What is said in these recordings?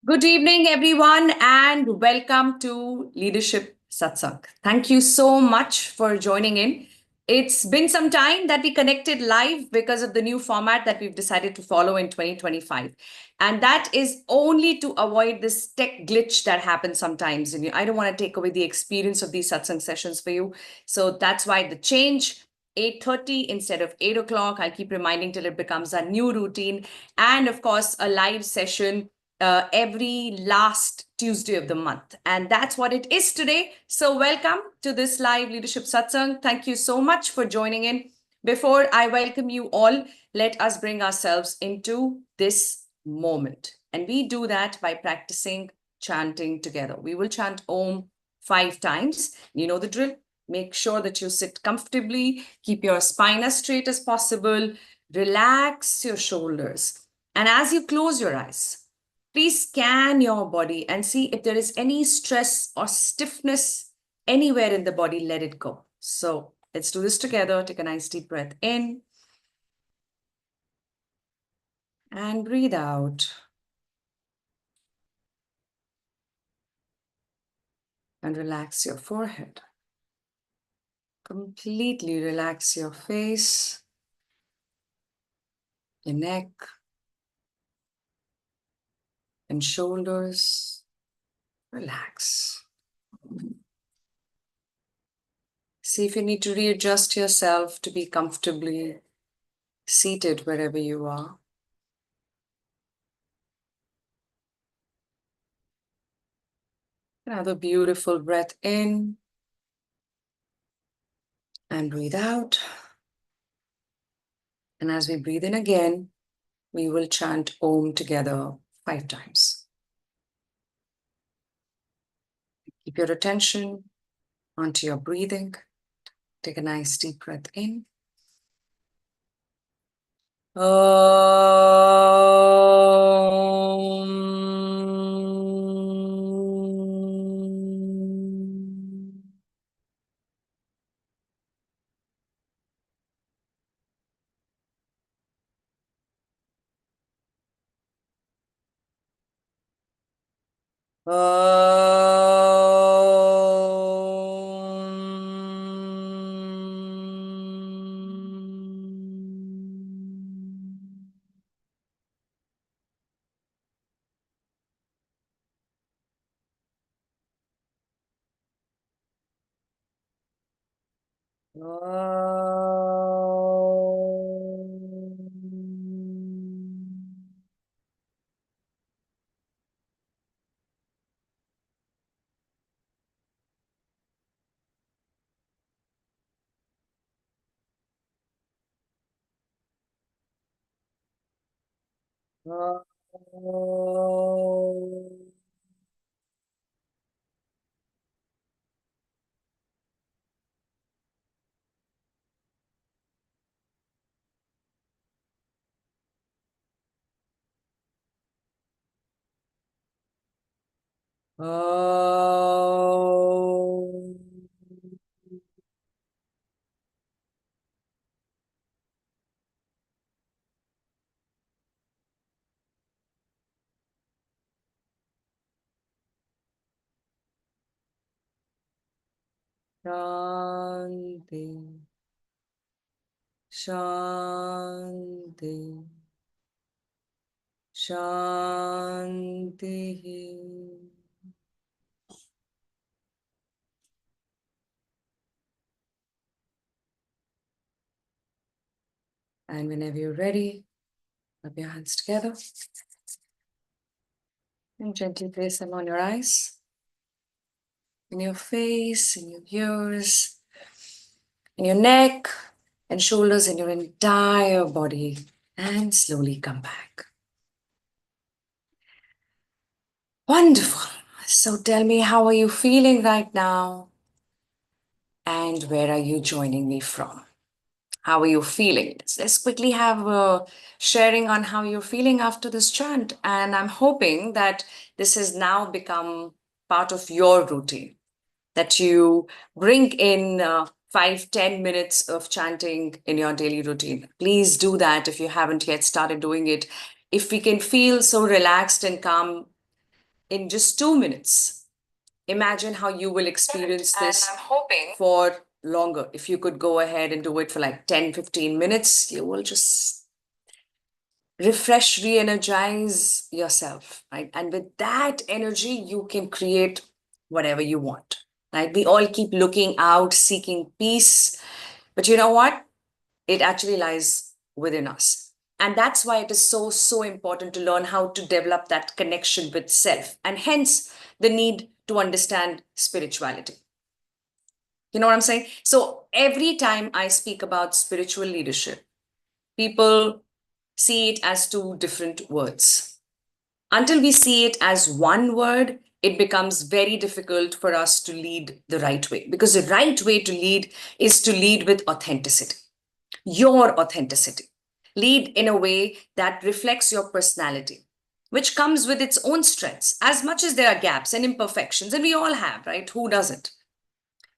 Good evening, everyone, and welcome to Leadership Satsang. Thank you so much for joining in. It's been some time that we connected live because of the new format that we've decided to follow in 2025. And that is only to avoid this tech glitch that happens sometimes. And I don't want to take away the experience of these satsang sessions for you. So that's why the change. 8:30 instead of 8 o'clock. I'll keep reminding till it becomes a new routine. And of course, a live session every last Tuesday of the month. And that's what it is today. So welcome to this live Leadership Satsang. Thank you so much for joining in. Before I welcome you all, let us bring ourselves into this moment. And we do that by practicing chanting together. We will chant Om 5 times. You know the drill. Make sure that you sit comfortably, keep your spine as straight as possible, relax your shoulders. And as you close your eyes, please scan your body and see if there is any stress or stiffness anywhere in the body. Let it go. So let's do this together. Take a nice deep breath in and breathe out. And relax your forehead. Completely relax your face, your neck, and shoulders. Relax. See if you need to readjust yourself to be comfortably seated wherever you are. Another beautiful breath in and breathe out. And as we breathe in again, we will chant Om together 5 times. Keep your attention onto your breathing. Take a nice deep breath in. Shanti, Shanti, Shanti. And whenever you're ready, rub your hands together and gently place them on your eyes, in your face, in your ears, in your neck and shoulders, in your entire body, and slowly come back. Wonderful. So tell me, how are you feeling right now? And where are you joining me from? How are you feeling? Let's quickly have a sharing on how you're feeling after this chant. And I'm hoping that this has now become part of your routine, that you bring in 5-10 minutes of chanting in your daily routine. Please do that if you haven't yet started doing it. If we can feel so relaxed and calm in just 2 minutes. Imagine how you will experience this. And I'm hoping for longer. If you could go ahead and do it for like 10, 15 minutes, you will just refresh, re-energize yourself, right? And with that energy, you can create whatever you want, right? We all keep looking out, seeking peace. But you know what? It actually lies within us. And that's why it is so, so important to learn how to develop that connection with self, and hence the need to understand spirituality. You know what I'm saying? So every time I speak about spiritual leadership, people see it as two different words. Until we see it as one word, it becomes very difficult for us to lead the right way, because the right way to lead is to lead with authenticity, your authenticity. Lead in a way that reflects your personality, which comes with its own strengths, as much as there are gaps and imperfections, and we all have, right? Who doesn't?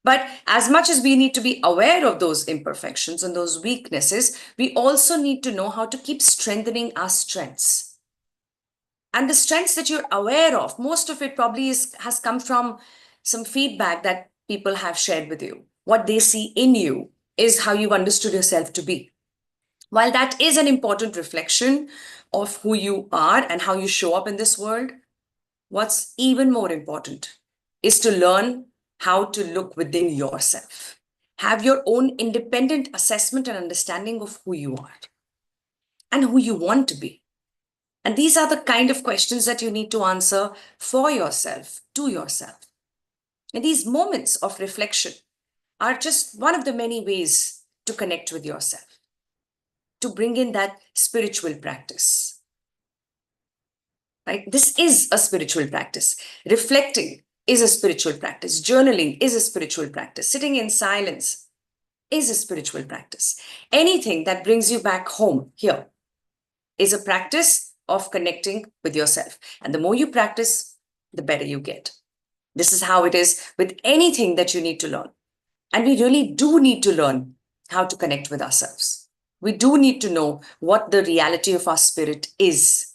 But as much as we need to be aware of those imperfections and those weaknesses, we also need to know how to keep strengthening our strengths. And the strengths that you're aware of, most of it probably has come from some feedback that people have shared with you. What they see in you is how you've understood yourself to be. While that is an important reflection of who you are and how you show up in this world, what's even more important is to learn how to look within yourself. Have your own independent assessment and understanding of who you are and who you want to be. And these are the kind of questions that you need to answer for yourself, to yourself. And these moments of reflection are just one of the many ways to connect with yourself, to bring in that spiritual practice. Right? This is a spiritual practice. Reflecting is a spiritual practice. Journaling is a spiritual practice. Sitting in silence is a spiritual practice. Anything that brings you back home here is a practice of connecting with yourself. And the more you practice, the better you get. This is how it is with anything that you need to learn. And we really do need to learn how to connect with ourselves. We do need to know what the reality of our spirit is.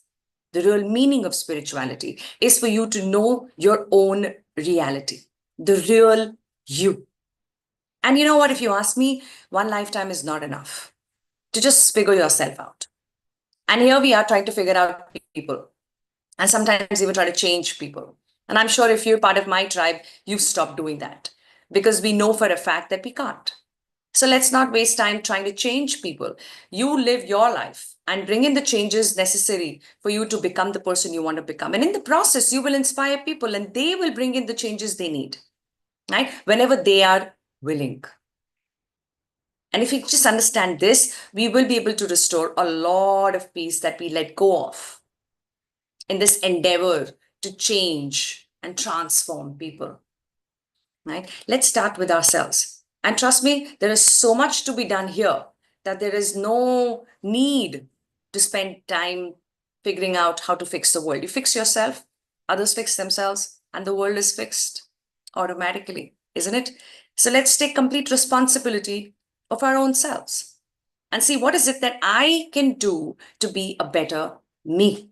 The real meaning of spirituality is for you to know your own reality, the real you. And you know what? If you ask me, one lifetime is not enough to just figure yourself out. And here we are trying to figure out people. And sometimes even try to change people. And I'm sure if you're part of my tribe, you've stopped doing that, because we know for a fact that we can't. So let's not waste time trying to change people. You live your life and bring in the changes necessary for you to become the person you want to become. And in the process, you will inspire people and they will bring in the changes they need, right? Whenever they are willing. And if we just understand this, we will be able to restore a lot of peace that we let go of in this endeavor to change and transform people, right? Let's start with ourselves. And trust me, there is so much to be done here that there is no need to spend time figuring out how to fix the world. You fix yourself, others fix themselves, and the world is fixed automatically, isn't it? So let's take complete responsibility of our own selves and see what is it that I can do to be a better me.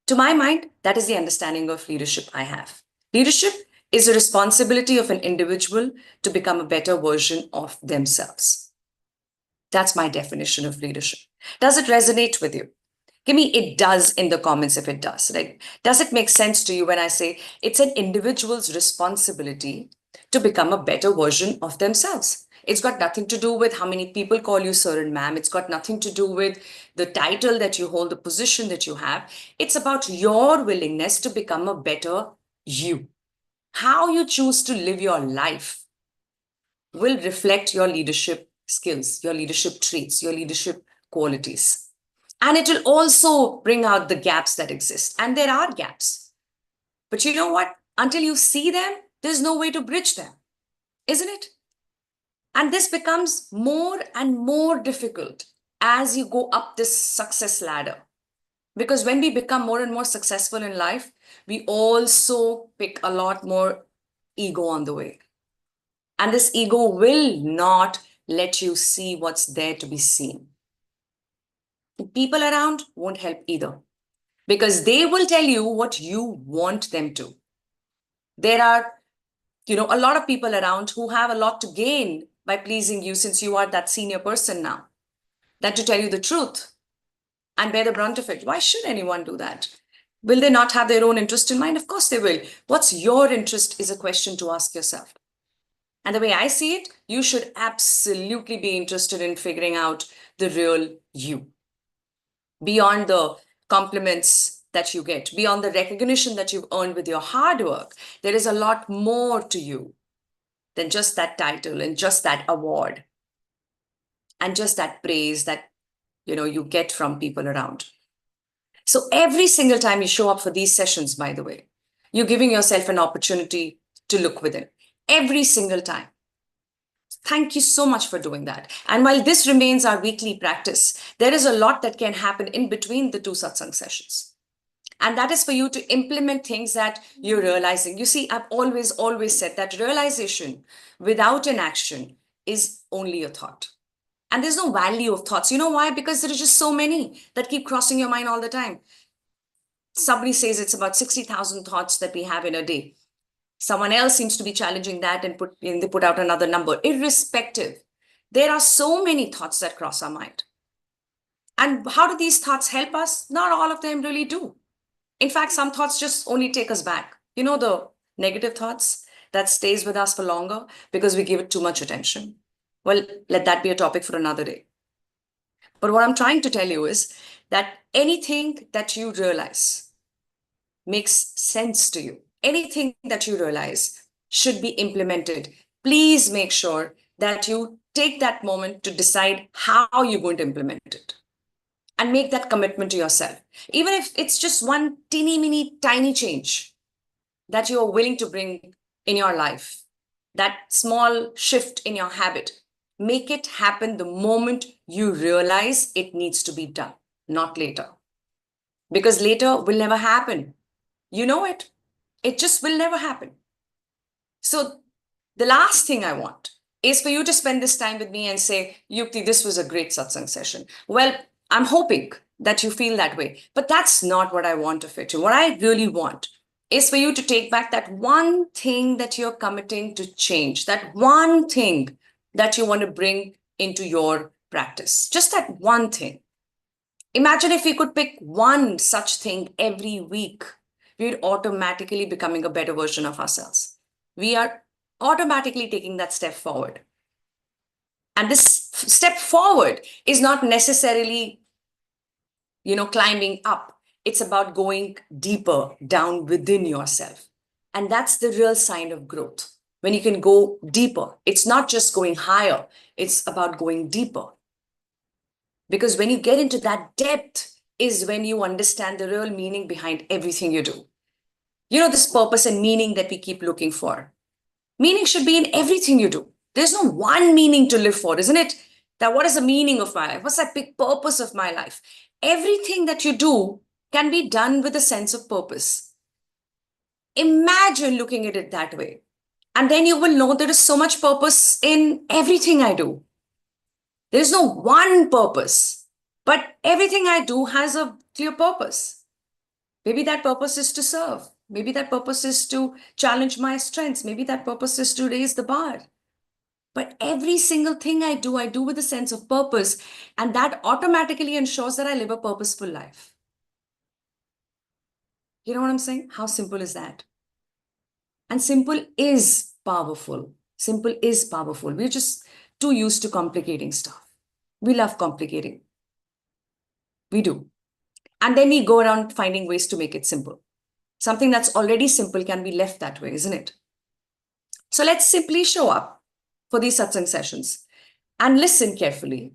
To my mind, that is the understanding of leadership I have. Leadership is a responsibility of an individual to become a better version of themselves. That's my definition of leadership. Does it resonate with you? Give me it does in the comments if it does. Like, does it make sense to you when I say it's an individual's responsibility to become a better version of themselves? It's got nothing to do with how many people call you sir and ma'am. It's got nothing to do with the title that you hold, the position that you have. It's about your willingness to become a better you. How you choose to live your life will reflect your leadership skills, your leadership traits, your leadership qualities. And it will also bring out the gaps that exist. And there are gaps. But you know what? Until you see them, there's no way to bridge them, isn't it? And this becomes more and more difficult as you go up this success ladder. Because when we become more and more successful in life, we also pick a lot more ego on the way. And this ego will not let you see what's there to be seen. The people around won't help either. because they will tell you what you want them to. There are, a lot of people around who have a lot to gain by pleasing you, since you are that senior person now, than to tell you the truth and bear the brunt of it. Why should anyone do that? Will they not have their own interest in mind? Of course they will. What's your interest is a question to ask yourself. And the way I see it, you should absolutely be interested in figuring out the real you. Beyond the compliments that you get, beyond the recognition that you've earned with your hard work, there is a lot more to you than just that title and just that award and just that praise that you get from people around. So every single time you show up for these sessions, by the way, you're giving yourself an opportunity to look within. Every single time. Thank you so much for doing that. And while this remains our weekly practice, there is a lot that can happen in between the two satsang sessions. And that is for you to implement things that you're realizing. You see, I've always said that realization without an action is only a thought. And there's no value of thoughts. You know why? Because there are just so many that keep crossing your mind all the time. Somebody says it's about 60,000 thoughts that we have in a day. Someone else seems to be challenging that and they put out another number. Irrespective, there are so many thoughts that cross our mind. And how do these thoughts help us? Not all of them really do. In fact, some thoughts just only take us back. The negative thoughts that stays with us for longer because we give it too much attention. Well, let that be a topic for another day. But what I'm trying to tell you is that anything that you realize makes sense to you, anything that you realize should be implemented. Please make sure that you take that moment to decide how you're going to implement it and make that commitment to yourself. Even if it's just one teeny, tiny change that you are willing to bring in your life, that small shift in your habit, make it happen the moment you realize it needs to be done, not later. Because later will never happen. You know it. It just will never happen. So the last thing I want is for you to spend this time with me and say, Yukti, this was a great satsang session. Well, I'm hoping that you feel that way, but that's not what I want of it. What I really want is for you to take back that one thing that you're committing to change, that one thing that you want to bring into your practice, just that one thing. Imagine if we could pick one such thing every week, we're automatically becoming a better version of ourselves. We are automatically taking that step forward. And this step forward is not necessarily, climbing up. It's about going deeper down within yourself. And that's the real sign of growth. When you can go deeper, it's not just going higher, it's about going deeper. Because when you get into that depth is when you understand the real meaning behind everything you do. This purpose and meaning that we keep looking for. Meaning should be in everything you do. There's no one meaning to live for, isn't it? That what is the meaning of my life? What's that big purpose of my life? Everything that you do can be done with a sense of purpose. Imagine looking at it that way. And then you will know there is so much purpose in everything I do. There's no one purpose, but everything I do has a clear purpose. Maybe that purpose is to serve. Maybe that purpose is to challenge my strengths. Maybe that purpose is to raise the bar. But every single thing I do with a sense of purpose. And that automatically ensures that I live a purposeful life. You know what I'm saying? How simple is that? And simple is powerful. Simple is powerful. We're just too used to complicating stuff. We love complicating. We do. And then we go around finding ways to make it simple. Something that's already simple can be left that way, isn't it? So let's simply show up for these satsang sessions and listen carefully.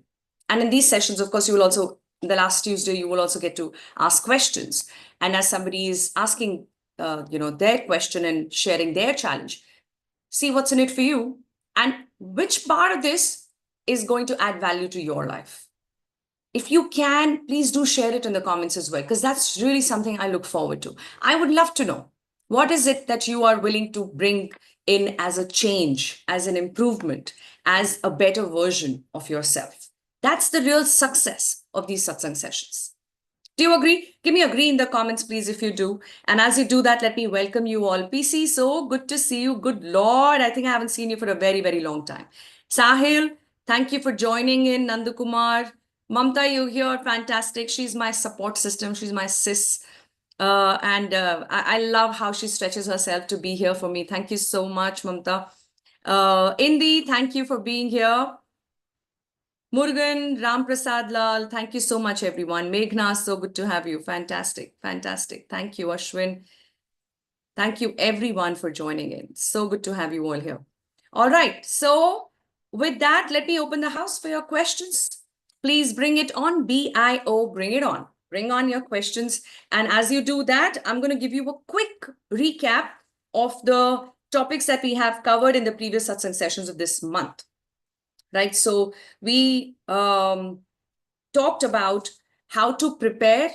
And in these sessions, of course, you will also, the last Tuesday, you will also get to ask questions. And as somebody is asking, their question and sharing their challenge, see what's in it for you and which part of this is going to add value to your life. If you can, please do share it in the comments as well, because that's really something I look forward to. I would love to know, what is it that you are willing to bring in as a change, as an improvement, as a better version of yourself? That's the real success of these satsang sessions. Do you agree? Give me agree in the comments, please, if you do. And as you do that, let me welcome you all. PC, so good to see you. Good Lord, I think I haven't seen you for a very, very long time. Sahil, thank you for joining in. Nandakumar, Mamta, you here, fantastic. She's my support system. She's my sis. I love how she stretches herself to be here for me. Thank you so much, Mamta. Indi, thank you for being here. Murugan, Ram Prasad Lal, thank you so much, everyone. Meghna, so good to have you. Fantastic, fantastic. Thank you, Ashwin. Thank you, everyone, for joining in. So good to have you all here. All right, so with that, let me open the house for your questions. Please bring it on, BIO, bring it on. Bring on your questions. And as you do that, I'm going to give you a quick recap of the topics that we have covered in the previous satsang sessions of this month. Right, so we talked about how to prepare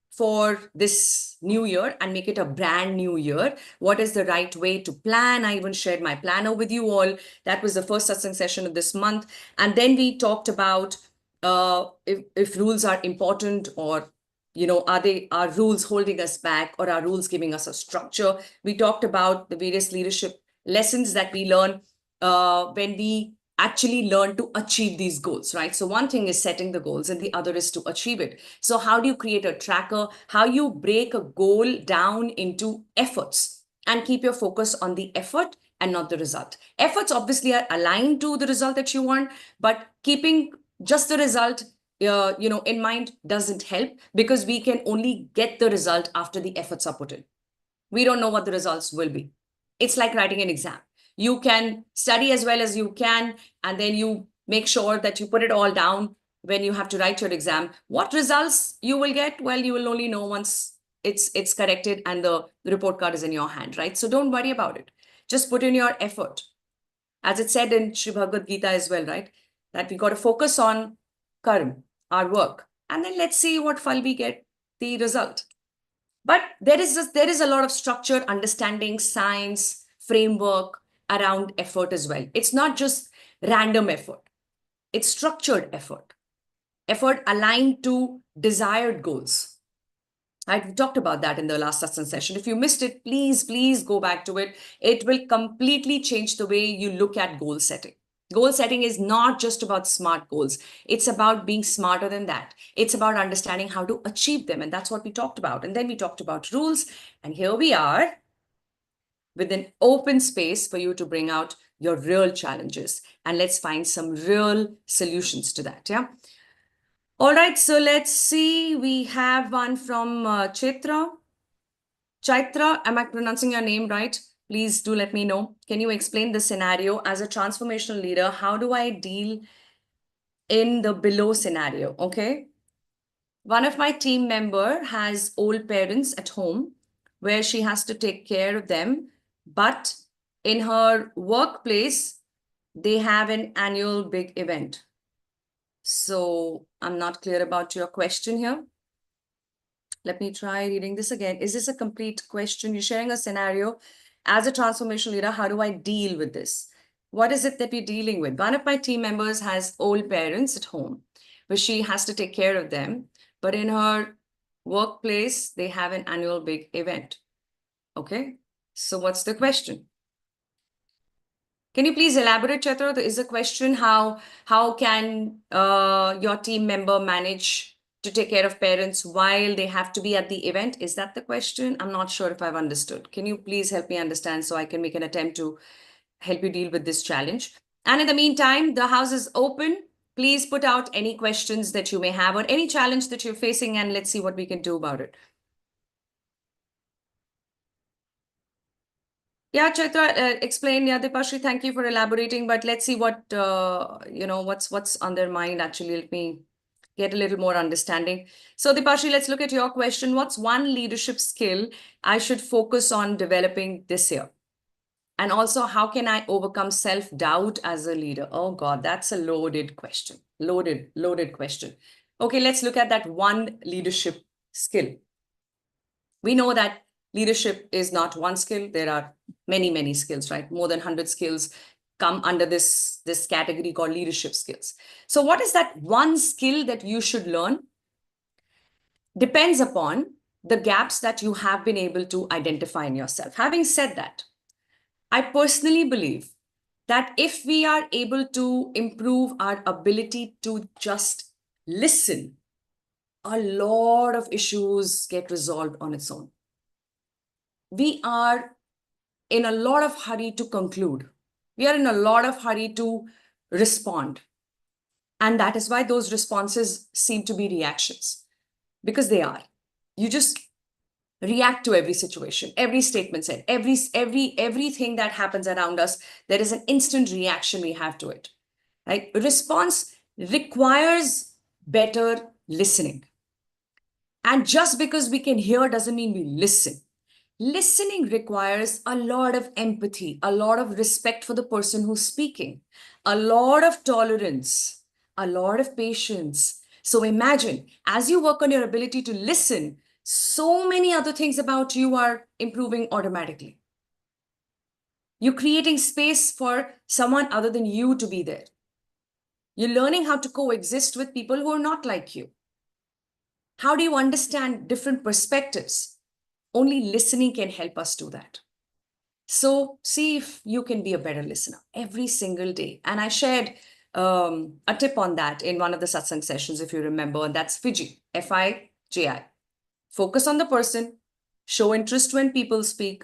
for this new year and make it a brand new year. What is the right way to plan? I even shared my planner with you all. That was the first satsang session of this month. And then we talked about if rules are important, or are rules holding us back, or are rules giving us a structure? We talked about the various leadership lessons that we learn when we actually learn to achieve these goals, right? So one thing is setting the goals and the other is to achieve it. So how do you create a tracker? How you break a goal down into efforts and keep your focus on the effort and not the result. Efforts obviously are aligned to the result that you want, but keeping just the result in mind doesn't help, because we can only get the result after the efforts are put in. We don't know what the results will be. It's like writing an exam. You can study as well as you can, and then you make sure that you put it all down when you have to write your exam. What results you will get? Well, you will only know once it's corrected and the report card is in your hand, right? So don't worry about it. Just put in your effort. As it said in Sri Bhagavad Gita as well, right? That we got to focus on karma, our work, and then let's see what phal we get, the result. But there is a lot of structure, understanding, science, framework around effort as well. It's not just random effort. It's structured effort. Effort aligned to desired goals. I've talked about that in the last satsang session. If you missed it, please go back to it. It will completely change the way you look at goal setting. Goal setting is not just about smart goals. It's about being smarter than that. It's about understanding how to achieve them. And that's what we talked about. And then we talked about rules. And here we are with an open space for you to bring out your real challenges. And let's find some real solutions to that. Yeah. All right. So let's see. We have one from Chaitra. Chaitra, am I pronouncing your name right? Please do let me know. Can you explain the scenario? As a transformational leader, how do I deal in the below scenario? Okay. One of my team member has old parents at home where she has to take care of them. But in her workplace, they have an annual big event. So I'm not clear about your question here. Let me try reading this again. Is this a complete question? You're sharing a scenario. As a transformational leader, how do I deal with this? What is it that we're dealing with? One of my team members has old parents at home, where she has to take care of them. But in her workplace, they have an annual big event. Okay, so what's the question? Can you please elaborate, Chaitra? There is a question, how can your team member manage to take care of parents while they have to be at the event? Is that the question? I'm not sure if I've understood. Can you please help me understand so I can make an attempt to help you deal with this challenge? And in the meantime, the house is open. Please put out any questions that you may have or any challenge that you're facing, and let's see what we can do about it. Yeah, Chaitra, explain. Yeah, Dipashri, thank you for elaborating, but let's see what, what's on their mind. Actually, let me get a little more understanding. So Dipashri, let's look at your question. What's one leadership skill I should focus on developing this year? And also, how can I overcome self-doubt as a leader? Oh God, that's a loaded question. Loaded question. Okay, let's look at that one leadership skill. We know that leadership is not one skill. There are many skills, right? More than 100 skills come under this category called leadership skills. So what is that one skill that you should learn depends upon the gaps that you have been able to identify in yourself. Having said that, I personally believe that if we are able to improve our ability to just listen, a lot of issues get resolved on its own. We are in a lot of hurry to conclude. We are in a lot of hurry to respond. And that is why those responses seem to be reactions, because they are. You just react to every situation, every statement said, everything that happens around us. There is an instant reaction we have to it. Right? Response requires better listening. And just because we can hear doesn't mean we listen. Listening requires a lot of empathy, a lot of respect for the person who's speaking, a lot of tolerance, a lot of patience. So imagine, as you work on your ability to listen, so many other things about you are improving automatically. You're creating space for someone other than you to be there. You're learning how to coexist with people who are not like you. How do you understand different perspectives? Only listening can help us do that. So see if you can be a better listener every single day. And I shared a tip on that in one of the satsang sessions, if you remember, and that's Fiji, Fiji. Focus on the person, show interest when people speak,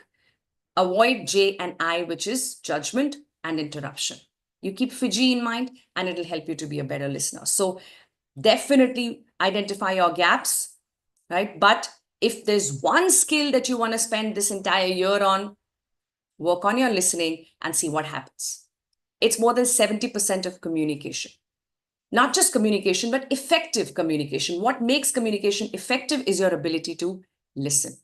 avoid J and I, which is judgment and interruption. You keep Fiji in mind and it'll help you to be a better listener. So definitely identify your gaps, right? But if there's one skill that you want to spend this entire year on, work on your listening and see what happens. It's more than 70% of communication. Not just communication, but effective communication. What makes communication effective is your ability to listen.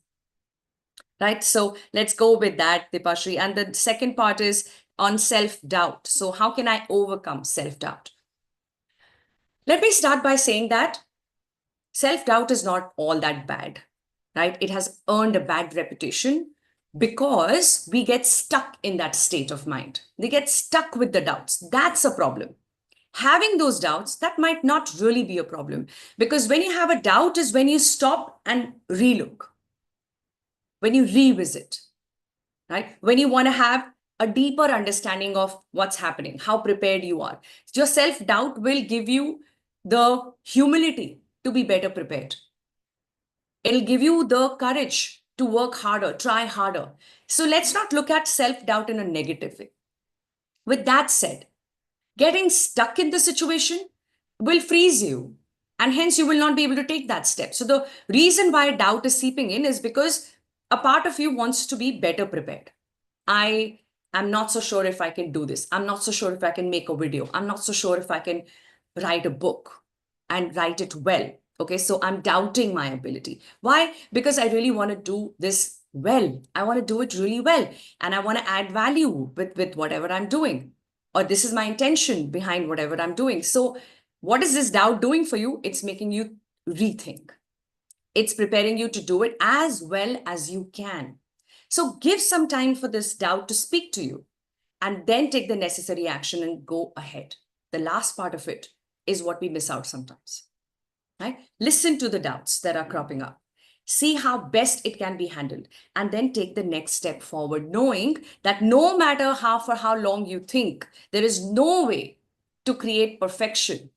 Right? So let's go with that, Dipashri. And the second part is on self-doubt. So how can I overcome self-doubt? Let me start by saying that self-doubt is not all that bad, right? It has earned a bad reputation because we get stuck in that state of mind. They get stuck with the doubts. That's a problem. Having those doubts, that might not really be a problem, because when you have a doubt is when you stop and relook, when you revisit, right? When you want to have a deeper understanding of what's happening, how prepared you are. Your self-doubt will give you the humility to be better prepared. It'll give you the courage to work harder, try harder. So let's not look at self-doubt in a negative way. With that said, getting stuck in the situation will freeze you, and hence you will not be able to take that step. So the reason why doubt is seeping in is because a part of you wants to be better prepared. I am not so sure if I can do this. I'm not so sure if I can make a video. I'm not so sure if I can write a book and write it well. Okay, so I'm doubting my ability. Why? Because I really want to do this well. I want to do it really well. And I want to add value with whatever I'm doing. Or this is my intention behind whatever I'm doing. So what is this doubt doing for you? It's making you rethink. It's preparing you to do it as well as you can. So give some time for this doubt to speak to you, and then take the necessary action and go ahead. The last part of it is what we miss out sometimes, right? Listen to the doubts that are cropping up. See how best it can be handled, and then take the next step forward, knowing that no matter how long you think, there is no way to create perfection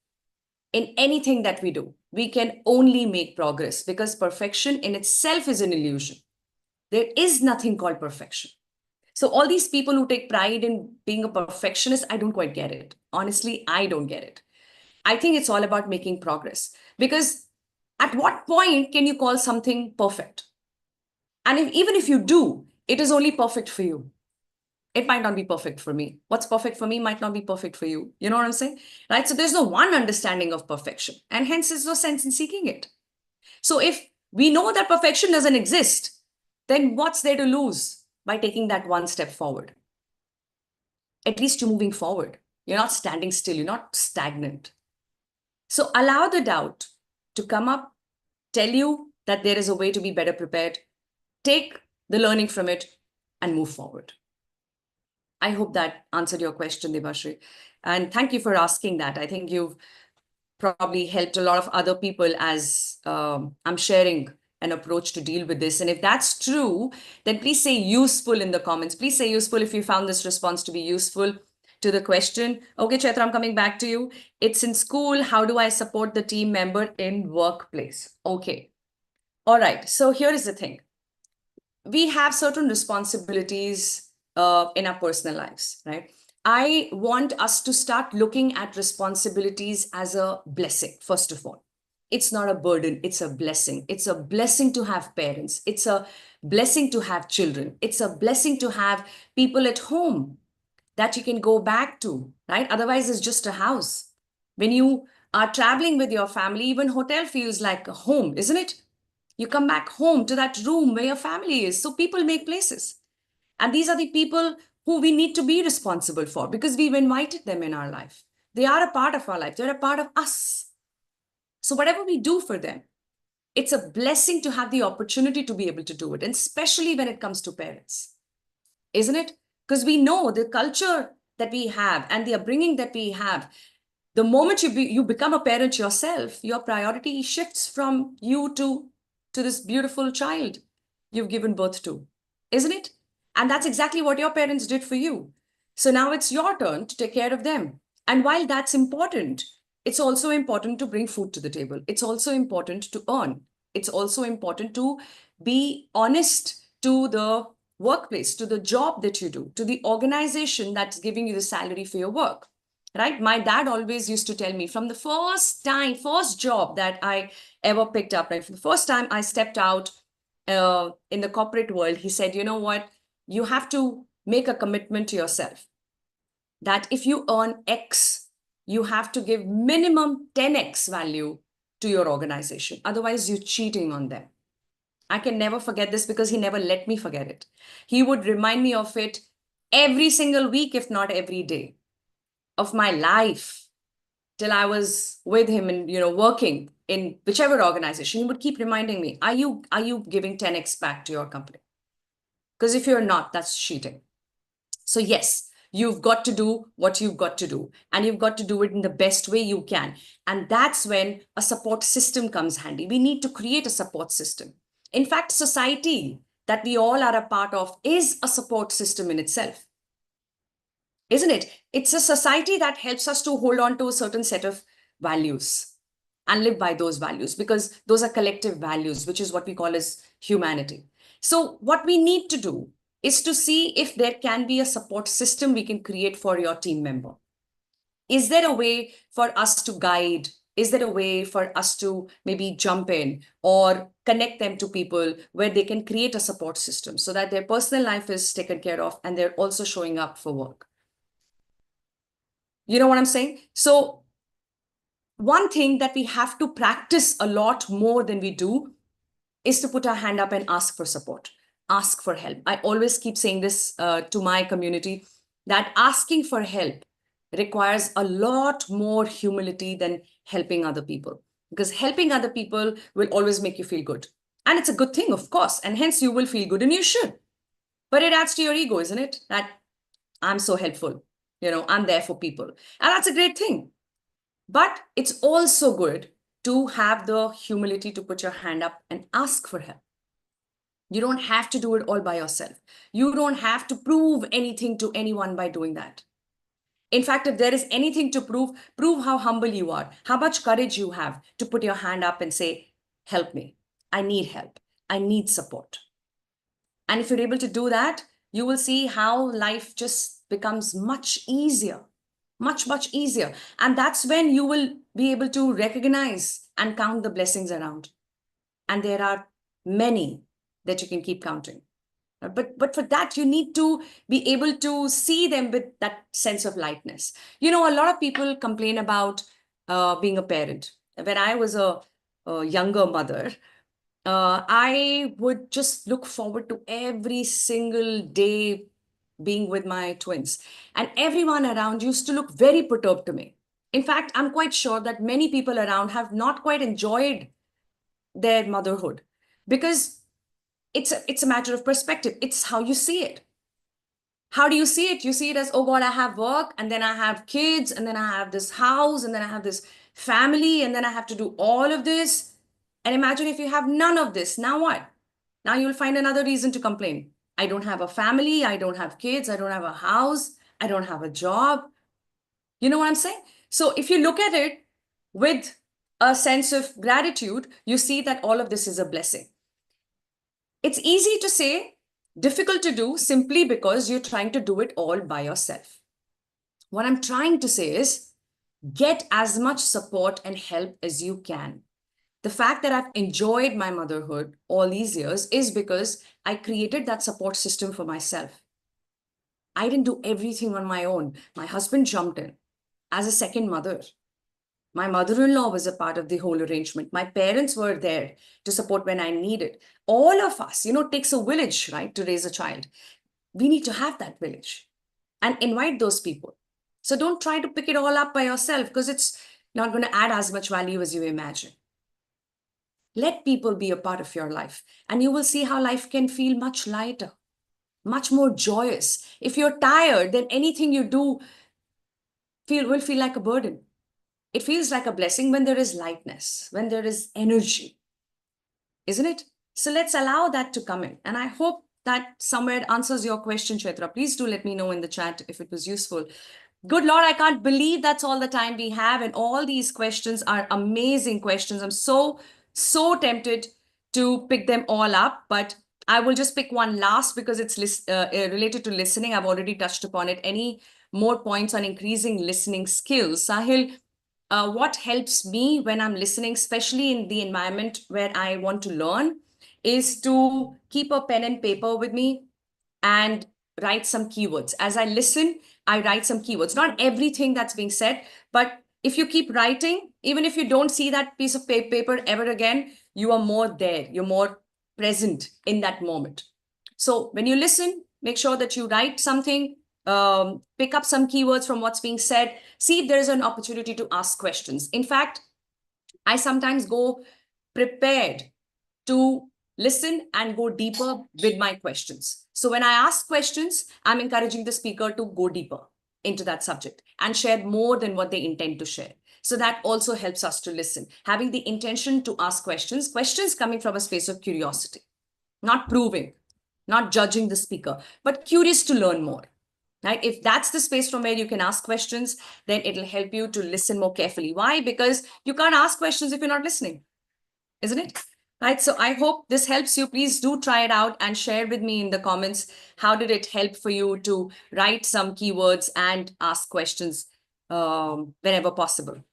in anything that we do. We can only make progress, because perfection in itself is an illusion. There is nothing called perfection. So all these people who take pride in being a perfectionist, I don't quite get it. Honestly, I don't get it. I think it's all about making progress, because at what point can you call something perfect? And even if you do, it is only perfect for you. It might not be perfect for me. What's perfect for me might not be perfect for you. You know what I'm saying? Right? So there's no one understanding of perfection, and hence there's no sense in seeking it. So if we know that perfection doesn't exist, then what's there to lose by taking that one step forward? At least you're moving forward. You're not standing still. You're not stagnant. So allow the doubt to come up, tell you that there is a way to be better prepared. Take the learning from it and move forward. I hope that answered your question, Debashri. And thank you for asking that. I think you've probably helped a lot of other people as I'm sharing an approach to deal with this. And if that's true, then please say useful in the comments. Please say useful if you found this response to be useful to the question. Okay, Chaitra, I'm coming back to you. It's in school. How do I support the team member in workplace? Okay. All right. So here is the thing. We have certain responsibilities in our personal lives, right? I want us to start looking at responsibilities as a blessing, first of all. It's not a burden, it's a blessing. It's a blessing to have parents. It's a blessing to have children. It's a blessing to have people at home that you can go back to, right? Otherwise, it's just a house. When you are traveling with your family, even hotel feels like a home, isn't it? You come back home to that room where your family is. So people make places. And these are the people who we need to be responsible for because we've invited them in our life. They are a part of our life. They're a part of us. So whatever we do for them, it's a blessing to have the opportunity to be able to do it. And especially when it comes to parents, isn't it? Because we know the culture that we have and the upbringing that we have. The moment you become a parent yourself, your priority shifts from you to this beautiful child you've given birth to, isn't it? And that's exactly what your parents did for you. So now it's your turn to take care of them. And while that's important, it's also important to bring food to the table. It's also important to earn. It's also important to be honest to the workplace, to the job that you do, to the organization that's giving you the salary for your work. Right? My dad always used to tell me from the first job that I ever picked up, right? For the first time I stepped out in the corporate world, he said, you know what? You have to make a commitment to yourself that if you earn X, you have to give minimum 10X value to your organization. Otherwise, you're cheating on them. I can never forget this because he never let me forget it. He would remind me of it every single week, if not every day of my life till I was with him and working in whichever organization. He would keep reminding me, are you giving 10x back to your company? Because if you're not, that's cheating. So yes, you've got to do what you've got to do, and you've got to do it in the best way you can. And that's when a support system comes handy. We need to create a support system. In fact, society that we all are a part of is a support system in itself, isn't it? It's a society that helps us to hold on to a certain set of values and live by those values because those are collective values, which is what we call as humanity. So what we need to do is to see if there can be a support system we can create for your team member. Is there a way for us to guide? Is there a way for us to maybe jump in or connect them to people where they can create a support system so that their personal life is taken care of and they're also showing up for work? You know what I'm saying? So one thing that we have to practice a lot more than we do is to put our hand up and ask for support, ask for help. I always keep saying this to my community, that asking for help requires a lot more humility than helping other people, because helping other people will always make you feel good. And it's a good thing, of course, and hence you will feel good and you should. But it adds to your ego, isn't it? That I'm so helpful, I'm there for people. And that's a great thing. But it's also good to have the humility to put your hand up and ask for help. You don't have to do it all by yourself. You don't have to prove anything to anyone by doing that. In fact, if there is anything to prove how humble you are, how much courage you have to put your hand up and say, help me. I need help. I need support. And if you're able to do that, you will see how life just becomes much easier, much, much easier. And that's when you will be able to recognize and count the blessings around. And there are many that you can keep counting. But for that, you need to be able to see them with that sense of lightness. A lot of people complain about being a parent. When I was a younger mother, I would just look forward to every single day being with my twins. And everyone around used to look very perturbed to me. In fact, I'm quite sure that many people around have not quite enjoyed their motherhood because it's a matter of perspective. It's how you see it. How do you see it? You see it as, oh God, I have work, and then I have kids, and then I have this house, and then I have this family, and then I have to do all of this. And imagine if you have none of this. Now what? Now you'll find another reason to complain. I don't have a family. I don't have kids. I don't have a house. I don't have a job. You know what I'm saying? So if you look at it with a sense of gratitude, you see that all of this is a blessing. It's easy to say, difficult to do simply because you're trying to do it all by yourself. What I'm trying to say is get as much support and help as you can. The fact that I've enjoyed my motherhood all these years is because I created that support system for myself. I didn't do everything on my own. My husband jumped in as a second mother. My mother-in-law was a part of the whole arrangement. My parents were there to support when I needed. All of us, it takes a village, right, to raise a child. We need to have that village and invite those people. So don't try to pick it all up by yourself because it's not going to add as much value as you imagine. Let people be a part of your life, and you will see how life can feel much lighter, much more joyous. If you're tired, then anything you do will feel like a burden. It feels like a blessing when there is lightness, when there is energy, isn't it? So let's allow that to come in. And I hope that somewhere answers your question, Chetra. Please do let me know in the chat if it was useful. Good Lord, I can't believe that's all the time we have. And all these questions are amazing questions. I'm so tempted to pick them all up, but I will just pick one last because it's related to listening. I've already touched upon it. Any more points on increasing listening skills? Sahil, what helps me when I'm listening, especially in the environment where I want to learn, is to keep a pen and paper with me and write some keywords. As I listen, I write some keywords. Not everything that's being said, but if you keep writing, even if you don't see that piece of paper ever again, you are more there. You're more present in that moment. So when you listen, make sure that you write something, pick up some keywords from what's being said, see if there is an opportunity to ask questions. In fact, I sometimes go prepared to listen and go deeper with my questions. So when I ask questions, I'm encouraging the speaker to go deeper into that subject and share more than what they intend to share. So that also helps us to listen, having the intention to ask questions coming from a space of curiosity, not proving, not judging the speaker, but curious to learn more. Right? If that's the space from where you can ask questions, then it'll help you to listen more carefully. Why? Because you can't ask questions if you're not listening, isn't it? Right. So I hope this helps you. Please do try it out and share with me in the comments. How did it help for you to write some keywords and ask questions whenever possible?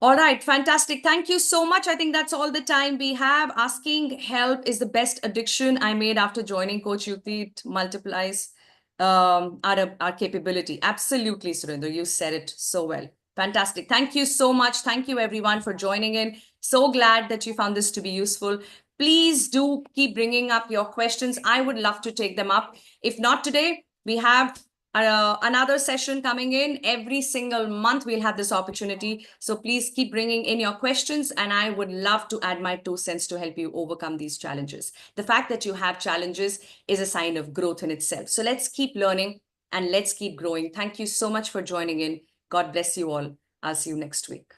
All right, fantastic. Thank you so much. I think that's all the time we have. Asking help is the best addiction I made after joining Coach Yukti. It multiplies our capability. Absolutely, Surinder. You said it so well. Fantastic. Thank you so much. Thank you, everyone, for joining in. So glad that you found this to be useful. Please do keep bringing up your questions. I would love to take them up. If not today, we have another session coming in every single month. We'll have this opportunity. So please keep bringing in your questions, and I would love to add my 2 cents to help you overcome these challenges. The fact that you have challenges is a sign of growth in itself. So let's keep learning and let's keep growing. Thank you so much for joining in. God bless you all. I'll see you next week.